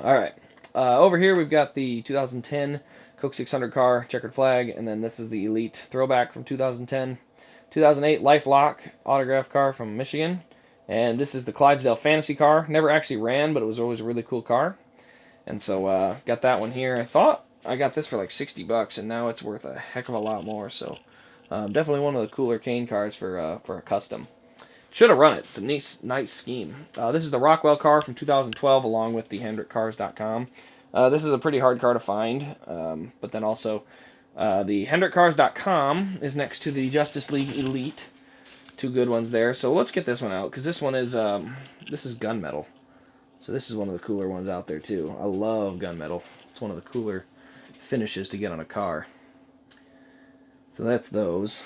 All right. Over here we've got the 2010 Coke 600 car, checkered flag, and then this is the Elite throwback from 2010. 2008 Life Lock autograph car from Michigan, and this is the Clydesdale Fantasy car. Never actually ran, but it was always a really cool car, and so got that one here. I thought I got this for like $60, and now it's worth a heck of a lot more. So definitely one of the cooler cane cars for a custom. Should have run it. It's a nice scheme. This is the Rockwell car from 2012, along with the HendrickCars.com. This is a pretty hard car to find, but then also the HendrickCars.com is next to the Justice League Elite. Two good ones there. So let's get this one out, because this one is gunmetal. So this is one of the cooler ones out there too. I love gunmetal. It's one of the cooler finishes to get on a car. So that's those.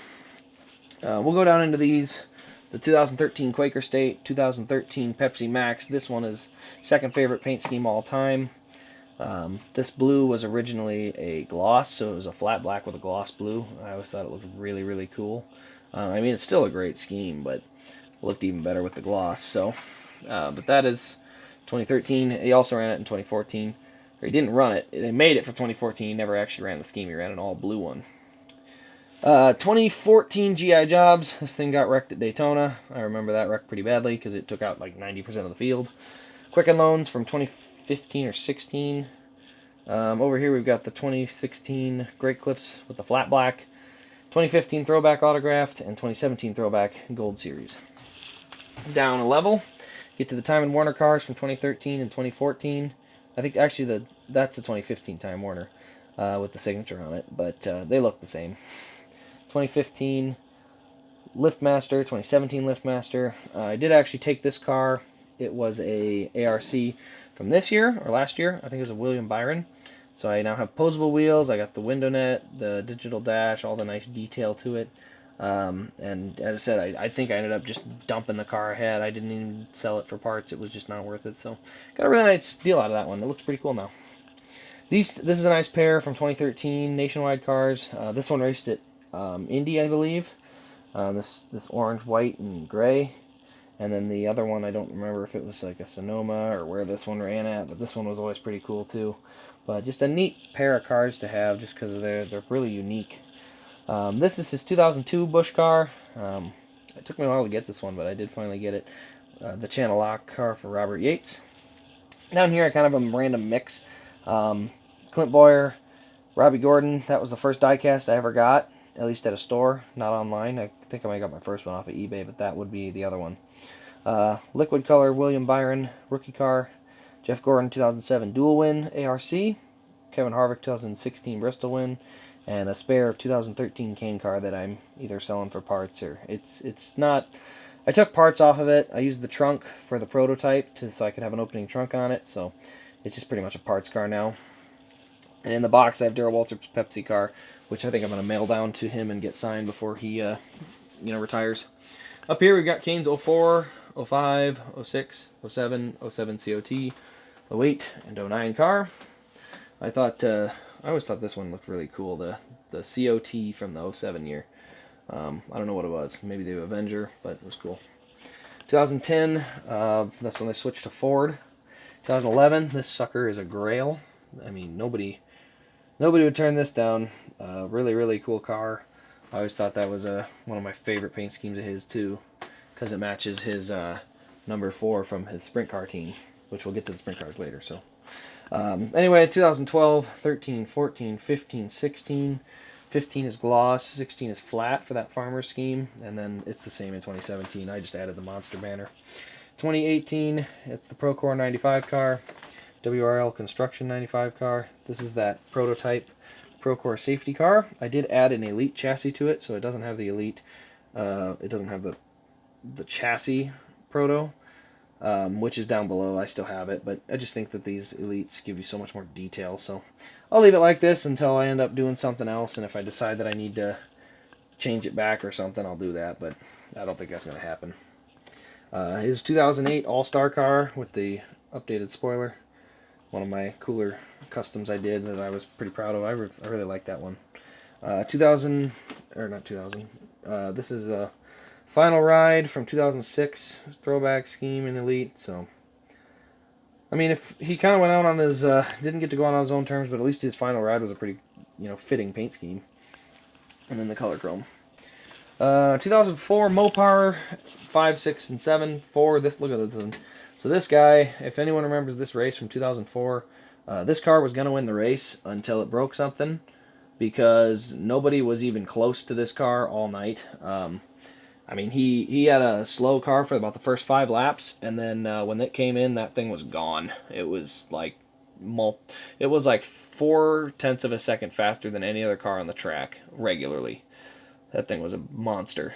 We'll go down into these. The 2013 Quaker State, 2013 Pepsi Max. This one is second favorite paint scheme all time. This blue was originally a gloss, so it was a flat black with a gloss blue. I always thought it looked really, really cool. I mean, it's still a great scheme, but it looked even better with the gloss. So, but that is 2013. He also ran it in 2014. Or he didn't run it. They made it for 2014. He never actually ran the scheme. He ran an all blue one. 2014 GI Jobs. This thing got wrecked at Daytona. I remember that wreck pretty badly because it took out like 90% of the field. Quicken Loans from 2015 or 16. Over here we've got the 2016 Great Clips with the flat black. 2015 Throwback Autographed and 2017 Throwback Gold Series. Down a level, get to the Time and Warner cars from 2013 and 2014. I think actually that's the 2015 Time Warner with the signature on it, but they look the same. 2015 Liftmaster, 2017 Liftmaster. I did actually take this car. It was a ARC from this year or last year. I think it was a William Byron. So I now have posable wheels. I got the window net, the digital dash, all the nice detail to it. And as I said, I think I ended up just dumping the car I had. I didn't even sell it for parts. It was just not worth it. So got a really nice deal out of that one. It looks pretty cool now. This is a nice pair from 2013 Nationwide cars. This one raced at Indy, I believe. This orange, white, and gray. And then the other one, I don't remember if it was like a Sonoma or where this one ran at, but this one was always pretty cool too. But just a neat pair of cars to have just because they're really unique. This is his 2002 Busch car. It took me a while to get this one, but I did finally get it. The Channel Lock car for Robert Yates. Down here, I kind of a random mix. Clint Boyer, Robbie Gordon. That was the first diecast I ever got, at least at a store, not online. I think I might have got my first one off of eBay, but that would be the other one. Liquid Color William Byron rookie car. Jeff Gordon 2007 dual win ARC. Kevin Harvick 2016 Bristol win. And a spare 2013 cane car that I'm either selling for parts or it's not. I took parts off of it. I used the trunk for the prototype so I could have an opening trunk on it. So it's just pretty much a parts car now. And in the box I have Darrell Waltrip's Pepsi car, which I think I'm going to mail down to him and get signed before he retires. Up here we've got Kane's 04, 05, 06, 07, 07 COT, 08, and 09 car. I always thought this one looked really cool, the COT from the 07 year. I don't know what it was. Maybe the Avenger, but it was cool. 2010, that's when they switched to Ford. 2011, this sucker is a Grail. I mean, nobody would turn this down. Really, really cool car. I always thought that was one of my favorite paint schemes of his, too, because it matches his number 4 from his sprint car team, which we'll get to the sprint cars later. So, anyway, 2012, 13, 14, 15, 16. 15 is gloss, 16 is flat for that farmer scheme, and then it's the same in 2017. I just added the monster banner. 2018, it's the Procore 95 car, WRL Construction 95 car. This is that prototype Procore safety car. I did add an Elite chassis to it, so it doesn't have the Elite. It doesn't have the chassis proto, which is down below. I still have it, but I just think that these Elites give you so much more detail. So I'll leave it like this until I end up doing something else, and if I decide that I need to change it back or something, I'll do that, but I don't think that's going to happen. His 2008 All-Star car with the updated spoiler. One of my cooler customs I did that I was pretty proud of. I really like that one. 2000, or not 2000. This is a Final Ride from 2006 throwback scheme in Elite. So I mean, if he kind of went out on his, didn't get to go out on his own terms, but at least his final ride was a pretty, fitting paint scheme. And then the color chrome. 2004 Mopar 5, 6, and 7. 4. This, look at this one. So this guy, if anyone remembers this race from 2004, this car was going to win the race until it broke something, because nobody was even close to this car all night. I mean, he had a slow car for about the first 5 laps, and then when it came in, that thing was gone. It was like it was like 0.4 of a second faster than any other car on the track regularly. That thing was a monster.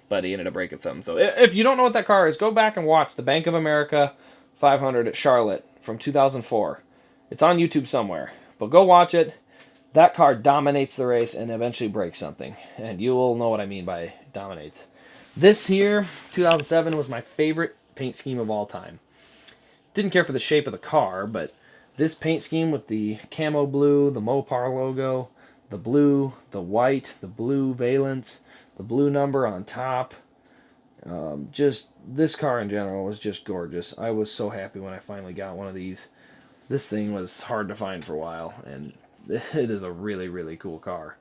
But he ended up breaking something. So if you don't know what that car is, go back and watch the Bank of America 500 at Charlotte from 2004. It's on YouTube somewhere. But go watch it. That car dominates the race and eventually breaks something. And you will know what I mean by dominates. This here, 2007, was my favorite paint scheme of all time. Didn't care for the shape of the car, but this paint scheme with the camo blue, the Mopar logo, the blue, the white, the blue valence, the blue number on top. Just this car in general was just gorgeous. I was so happy when I finally got one of these. This thing was hard to find for a while, and it is a really, really cool car.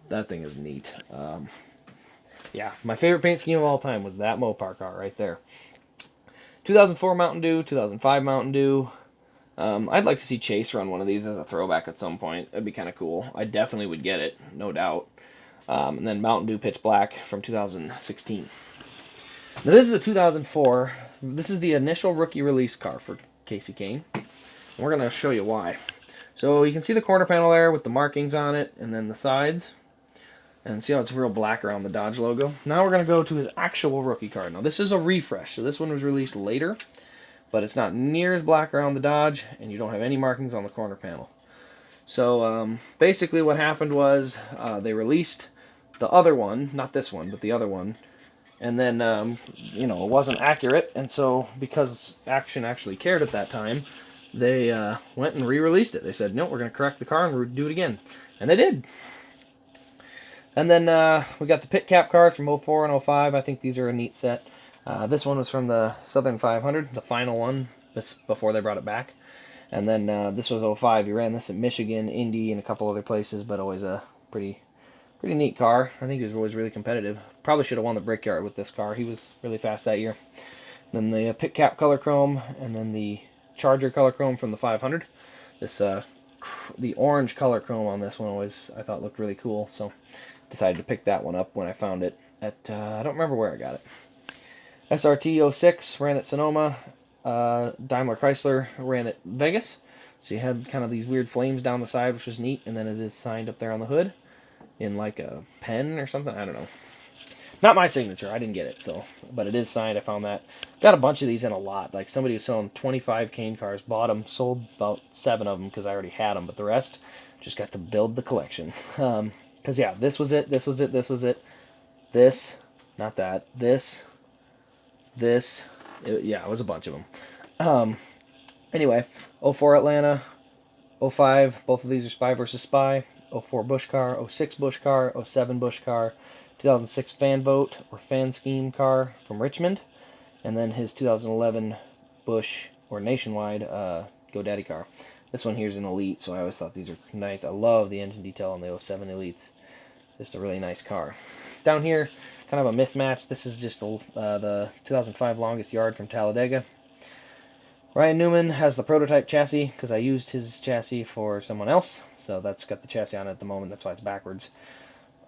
That thing is neat. Yeah, my favorite paint scheme of all time was that Mopar car right there. 2004 Mountain Dew, 2005 Mountain Dew. I'd like to see Chase run one of these as a throwback at some point. That'd be kind of cool. I definitely would get it, no doubt. And then Mountain Dew Pitch Black from 2016. Now this is a 2004. This is the initial rookie release car for Kasey Kahne. And we're going to show you why. So you can see the corner panel there with the markings on it, and then the sides. And see how it's real black around the Dodge logo? Now we're going to go to his actual rookie card. Now this is a refresh, so this one was released later, but it's not near as black around the Dodge, and you don't have any markings on the corner panel. So basically what happened was they released the other one, not this one, but the other one, and then, it wasn't accurate, and so because Action actually cared at that time, they went and re-released it. They said, no, we're going to correct the car and do it again. And they did. And then we got the pit cap cars from 04 and 05. I think these are a neat set. This one was from the Southern 500, the final one, before they brought it back. And then this was 05. You ran this at Michigan, Indy, and a couple other places, but always a pretty neat car. I think he was always really competitive. Probably should have won the Brickyard with this car. He was really fast that year. Then the pit cap color chrome, and then the Charger color chrome from the 500. This the orange color chrome on this one always I thought looked really cool, so decided to pick that one up when I found it at I don't remember where I got it. SRT 06 ran at Sonoma. Daimler Chrysler ran at Vegas. So you had kind of these weird flames down the side, which was neat, and then it is signed up there on the hood in like a pen or something. I don't know. Not my signature. I didn't get it, so but it is signed. I found that. Got a bunch of these in a lot. Like somebody was selling 25 Kahne cars, bought them, sold about 7 of them because I already had them, but the rest just got to build the collection. Because yeah, this was it. This was it. This was it. This, not that. This. Yeah, it was a bunch of them. Anyway, 04 Atlanta, 05, both of these are Spy versus Spy. 04 Bush car, 06 Bush car, 07 Bush car, 2006 fan vote or fan scheme car from Richmond, and then his 2011 Bush or Nationwide GoDaddy car. This one here is an Elite, so I always thought these are nice. I love the engine detail on the 07 Elites. Just a really nice car. Down here, kind of a mismatch. This is just the 2005 Longest Yard from Talladega. Ryan Newman has the prototype chassis because I used his chassis for someone else, so that's got the chassis on it at the moment. That's why it's backwards.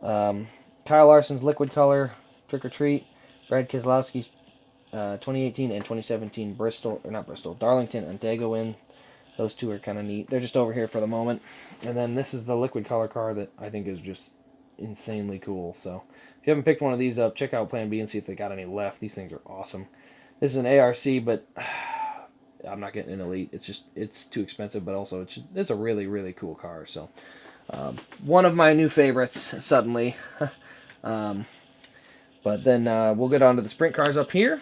Kyle Larson's Liquid Color, Trick or Treat. Brad Keselowski's 2018 and 2017 Darlington and Dago win. Those two are kind of neat. They're just over here for the moment. And then this is the Liquid Color car that I think is just insanely cool. So if you haven't picked one of these up, check out Plan B and see if they got any left. These things are awesome. This is an ARC, but I'm not getting an Elite. It's too expensive, but also it's a really, really cool car. So one of my new favorites suddenly. But then we'll get on to the sprint cars up here.